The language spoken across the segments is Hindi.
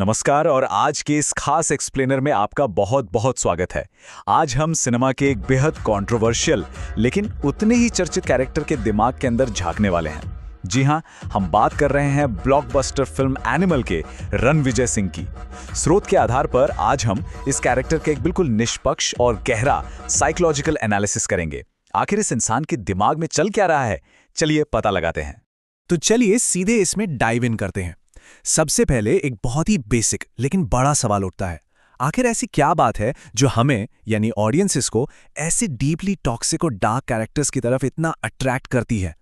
नमस्कार और आज के इस खास एक्सप्लेनर में आपका बहुत बहुत स्वागत है। आज हम सिनेमा के एक बेहद कंट्रोवर्शियल लेकिन उतने ही चर्चित कैरेक्टर के दिमाग के अंदर झांकने वाले हैं। जी हां, हम बात कर रहे हैं ब्लॉकबस्टर फिल्म एनिमल के रणविजय सिंह की। स्रोत के आधार पर आज हम इस कैरेक्टर के एक बिल्कुल निष्पक्ष और गहरा साइकोलॉजिकल एनालिसिस करेंगे। आखिर इस इंसान के दिमाग में चल क्या रहा है, चलिए पता लगाते हैं। तो चलिए सीधे इसमें डाइव इन करते हैं। सबसे पहले एक बहुत ही बेसिक लेकिन बड़ा सवाल उठता है, आखिर ऐसी क्या बात है जो हमें यानी ऑडियंसेस को ऐसे डीपली टॉक्सिक और डार्क कैरेक्टर्स की तरफ इतना अट्रैक्ट करती है।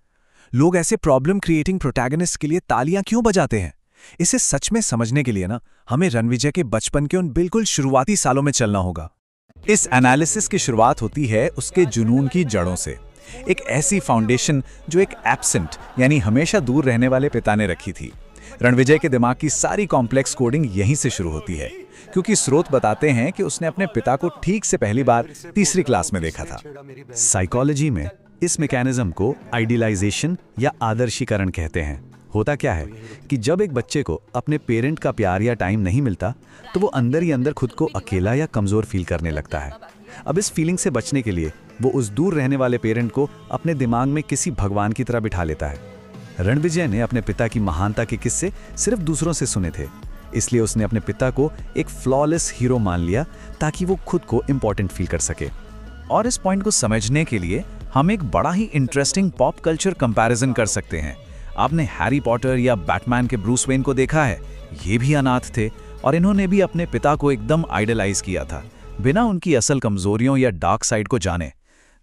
लोग ऐसे प्रॉब्लम क्रिएटिंग प्रोटैगनिस्ट के लिए तालियां क्यों बजाते हैं? इसे सच में समझने के लिए ना हमें रणविजय के बचपन के उन बिल्कुल शुरुआती सालों में चलना होगा। इस एनालिसिस की शुरुआत होती है उसके जुनून की जड़ों से। एक ऐसी फाउंडेशन जो एक एब्सेंट यानी हमेशा दूर रहने वाले पिता ने रखी थी। रणविजय के दिमाग की सारी कॉम्प्लेक्स कोडिंग यहीं से शुरू होती है, क्योंकि स्रोत बताते हैं कि उसने अपने पिता को ठीक से पहली बार तीसरी क्लास में देखा था। साइकोलॉजी में इस मैकेनिज्म को आइडियलाइजेशन या आदर्शीकरण कहते हैं। होता क्या है कि जब एक बच्चे को अपने पेरेंट का प्यार या टाइम नहीं मिलता तो वो अंदर ही अंदर खुद को अकेला या कमजोर फील करने लगता है। अब इस फीलिंग से बचने के लिए वो उस दूर रहने वाले पेरेंट को अपने दिमाग में किसी भगवान की तरह बिठा लेता है। रणविजय ने अपने पिता की महानता के किस्से सिर्फ दूसरों से सुने थे, इसलिए उसने अपने पिता को एक फ्लॉलेस हीरो मान लिया ताकि वो खुद को इंपॉर्टेंट फील कर सके। और इस पॉइंट को समझने के लिए हम एक बड़ा ही इंटरेस्टिंग पॉप कल्चर कंपैरिजन कर सकते हैं। आपने हैरी पॉटर या बैटमैन के ब्रूस वेन को देखा है। ये भी अनाथ थे और इन्होंने भी अपने पिता को एकदम आइडलाइज किया था, बिना उनकी असल कमजोरियों या डार्क साइड को जाने।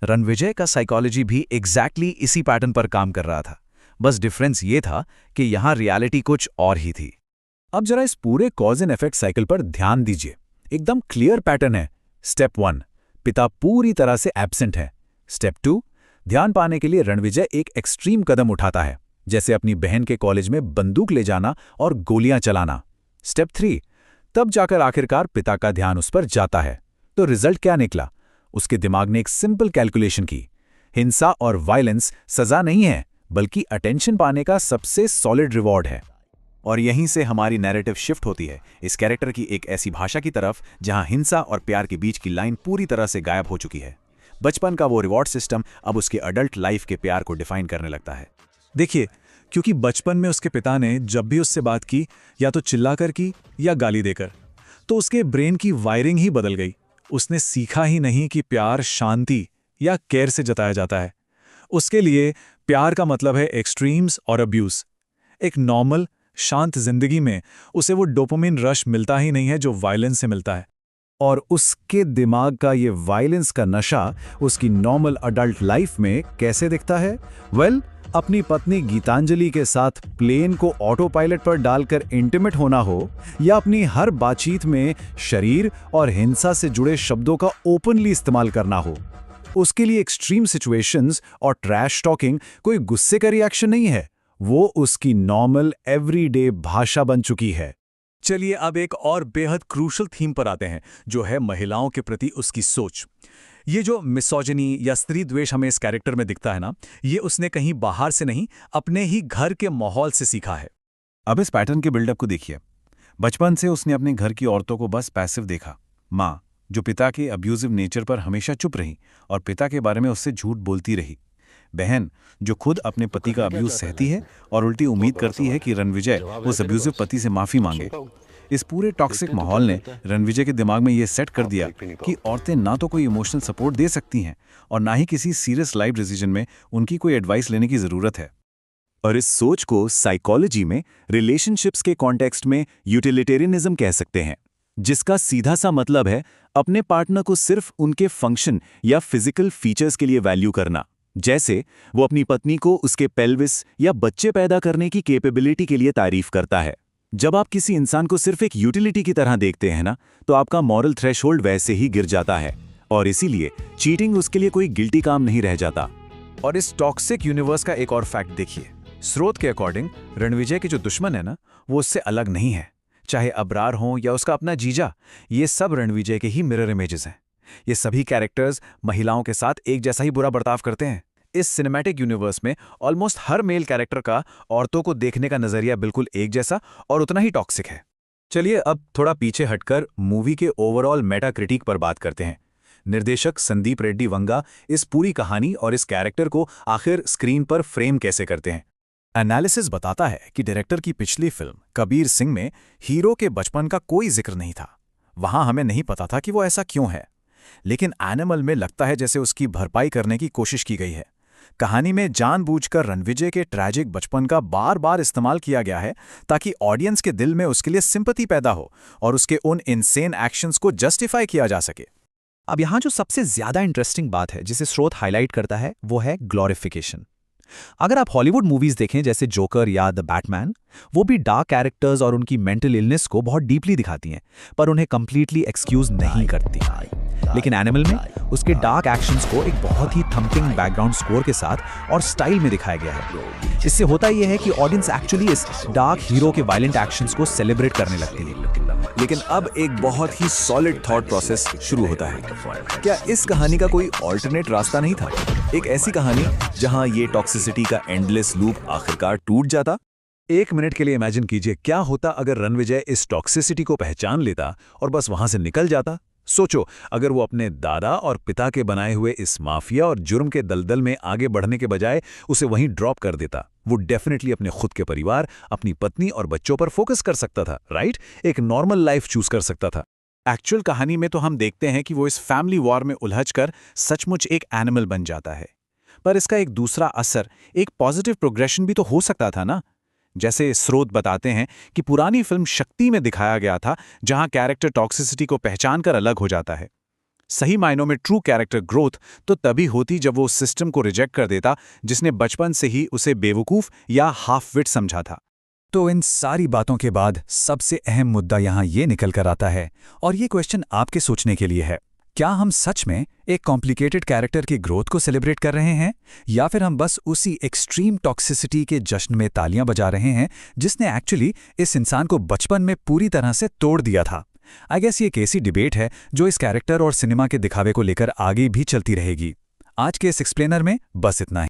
रणविजय का साइकोलॉजी भी एग्जैक्टली इसी पैटर्न पर काम कर रहा था, बस डिफरेंस ये था कि यहां रियलिटी कुछ और ही थी। अब जरा इस पूरे कॉज एंड इफेक्ट साइकिल पर ध्यान दीजिए। एकदम क्लियर पैटर्न है। स्टेप 1, पिता पूरी तरह से एब्सेंट है। स्टेप 2, ध्यान पाने के लिए रणविजय एक एक्सट्रीम कदम उठाता है, जैसे अपनी बहन के कॉलेज में बंदूक ले जाना और गोलियां चलाना। स्टेप 3, तब जाकर आखिरकार पिता का ध्यान उस पर जाता है। तो रिजल्ट क्या निकला? उसके दिमाग ने एक सिंपल कैलकुलेशन की। हिंसा और वायलेंस सजा नहीं है, बल्कि अटेंशन पाने का सबसे सॉलिड रिवॉर्ड है। और यहीं से हमारी नैरेटिव शिफ्ट होती है इस कैरेक्टर की एक ऐसी भाषा की तरफ जहां हिंसा और प्यार के बीच की लाइन पूरी तरह से गायब हो चुकी है। बचपन का वो रिवॉर्ड सिस्टम अब उसके अडल्ट लाइफ के प्यार को डिफाइन करने लगता है। देखिए, क्योंकि बचपन में उसके पिता ने जब भी उससे बात की या तो चिल्लाकर की या गाली देकर, तो उसके ब्रेन की वायरिंग ही बदल गई। उसने सीखा ही नहीं कि प्यार शांति या केयर से जताया जाता है। उसके लिए प्यार का मतलब है एक्सट्रीम्स और अब्यूज। एक नॉर्मल शांत जिंदगी में उसे वो डोपामिन रश मिलता ही नहीं है जो वायलेंस से मिलता है। और उसके दिमाग का ये वायलेंस का नशा उसकी नॉर्मल अडल्ट लाइफ में कैसे दिखता है? अपनी पत्नी गीतांजलि के साथ प्लेन को ऑटो पायलट पर डालकर इंटीमेट होना हो, या अपनी हर बातचीत में शरीर और हिंसा से जुड़े शब्दों का ओपनली इस्तेमाल करना हो। उसके लिए एक्सट्रीम सिचुएशंस और ट्रैश टॉकिंग कोई गुस्से का रिएक्शन नहीं है, वो उसकी नॉर्मल एवरीडे भाषा बन चुकी है। चलिए अब एक और बेहद क्रूशल थीम पर आते हैं, जो है महिलाओं के प्रति उसकी सोच। ये जो मिसोजिनी या स्त्री द्वेष हमें इस कैरेक्टर में दिखता है ना, ये उसने कहीं बाहर से नहीं, अपने ही घर के माहौल से सीखा है। अब इस पैटर्न के बिल्डअप को देखिए। बचपन से उसने अपने घर की औरतों को बस पैसिव देखा। माँ जो पिता के अब्यूजिव नेचर पर हमेशा चुप रही और पिता के बारे में उससे झूठ बोलती रही। बहन जो खुद अपने पति का अब्यूज सहती है और उल्टी उम्मीद करती है कि रणविजय उस अब्यूजिव पति से माफी मांगे। इस पूरे टॉक्सिक माहौल ने रणविजय के दिमाग में ये सेट कर दिया कि औरतें ना तो कोई इमोशनल सपोर्ट दे सकती हैं और ना ही किसी सीरियस लाइफ डिसीजन में उनकी कोई एडवाइस लेने की जरूरत है। और इस सोच को साइकोलॉजी में रिलेशनशिप्स के कॉन्टेक्स्ट में यूटिलिटेरियनिज्म कह सकते हैं, जिसका सीधा सा मतलब है अपने पार्टनर को सिर्फ उनके फंक्शन या फिजिकल फीचर्स के लिए वैल्यू करना। जैसे वो अपनी पत्नी को उसके पेल्विस या बच्चे पैदा करने की कैपेबिलिटी के लिए तारीफ करता है। जब आप किसी इंसान को सिर्फ एक यूटिलिटी की तरह देखते हैं ना, तो आपका मॉरल थ्रेशोल्ड वैसे ही गिर जाता है और इसीलिए चीटिंग उसके लिए कोई गिल्टी काम नहीं रह जाता। और इस टॉक्सिक यूनिवर्स का एक और फैक्ट देखिए। स्रोत के अकॉर्डिंग रणविजय के जो दुश्मन है ना, वो उससे अलग नहीं है। चाहे अबरार हों या उसका अपना जीजा, ये सब रणविजय के ही मिरर इमेजेस हैं। ये सभी कैरेक्टर्स महिलाओं के साथ एक जैसा ही बुरा बर्ताव करते हैं। इस सिनेमैटिक यूनिवर्स में ऑलमोस्ट हर मेल कैरेक्टर का औरतों को देखने का नजरिया बिल्कुल एक जैसा और उतना ही टॉक्सिक है। चलिए अब थोड़ा पीछे हटकर मूवी के ओवरऑल मेटा क्रिटिक पर बात करते हैं। निर्देशक संदीप रेड्डी वंगा इस पूरी कहानी और इस कैरेक्टर को आखिर स्क्रीन पर फ्रेम कैसे करते हैं। एनालिसिस बताता है कि डायरेक्टर की पिछली फिल्म कबीर सिंह में हीरो के बचपन का कोई जिक्र नहीं था। वहां हमें नहीं पता था कि वो ऐसा क्यों है, लेकिन एनिमल में लगता है जैसे उसकी भरपाई करने की कोशिश की गई है। कहानी में जानबूझकर रणविजय के ट्रैजिक बचपन का बार बार इस्तेमाल किया गया है ताकि ऑडियंस के दिल में उसके लिए सिंपैथी पैदा हो और उसके उन इनसेन एक्शंस को जस्टिफाई किया जा सके। अब यहाँ जो सबसे ज्यादा इंटरेस्टिंग बात है जिसे स्रोत हाईलाइट करता है वो है ग्लोरिफिकेशन। अगर आप हॉलीवुड मूवीज देखें जैसे जोकर या द बैटमैन, वो भी डार्क कैरेक्टर्स और उनकी मेंटल इलनेस को बहुत डीपली दिखाती हैं, पर उन्हें कंप्लीटली एक्सक्यूज नहीं करती। लेकिन एनिमल में उसके डार्क एक्शंस को एक बहुत ही थम्पिंग बैकग्राउंड स्कोर के साथ और स्टाइल में दिखाया गया है। इससे होता यह है कि ऑडियंस एक्चुअली इस डार्क हीरो के वायलेंट एक्शंस को सेलिब्रेट करने लगती है। लेकिन अब एक बहुत ही सॉलिड थॉट प्रोसेस शुरू होता है। क्या इस कहानी का कोई ऑल्टरनेट रास्ता नहीं था? एक ऐसी कहानी जहां ये टॉक्सिसिटी का एंडलेस लूप आखिरकार टूट जाता? 1 मिनट के लिए इमेजिन कीजिए, क्या होता अगर रणविजय इस टॉक्सिसिटी को पहचान लेता और बस वहां से निकल जाता। सोचो, अगर वो अपने दादा और पिता के बनाए हुए इस माफिया और जुर्म के दलदल में आगे बढ़ने के बजाय उसे वहीं ड्रॉप कर देता। वो डेफिनेटली अपने खुद के परिवार, अपनी पत्नी और बच्चों पर फोकस कर सकता था, राइट? एक नॉर्मल लाइफ चूज कर सकता था। एक्चुअल कहानी में तो हम देखते हैं कि वो इस फैमिली वॉर में उलझकर सचमुच एक एनिमल बन जाता है। पर इसका एक दूसरा असर, एक पॉजिटिव प्रोग्रेशन भी तो हो सकता था ना। जैसे स्रोत बताते हैं कि पुरानी फिल्म शक्ति में दिखाया गया था, जहां कैरेक्टर टॉक्सिसिटी को पहचानकर अलग हो जाता है। सही मायनों में ट्रू कैरेक्टर ग्रोथ तो तभी होती जब वो उस सिस्टम को रिजेक्ट कर देता जिसने बचपन से ही उसे बेवकूफ या हाफ विट समझा था। तो इन सारी बातों के बाद सबसे अहम मुद्दा यहाँ ये निकल कर आता है, और ये क्वेश्चन आपके सोचने के लिए है। क्या हम सच में एक कॉम्प्लिकेटेड कैरेक्टर की ग्रोथ को सेलिब्रेट कर रहे हैं, या फिर हम बस उसी एक्सट्रीम टॉक्सिसिटी के जश्न में तालियां बजा रहे हैं जिसने एक्चुअली इस इंसान को बचपन में पूरी तरह से तोड़ दिया था? आई गेस ये एक ऐसी डिबेट है जो इस कैरेक्टर और सिनेमा के दिखावे को लेकर आगे भी चलती रहेगी। आज के इस एक्सप्लेनर में बस इतना ही।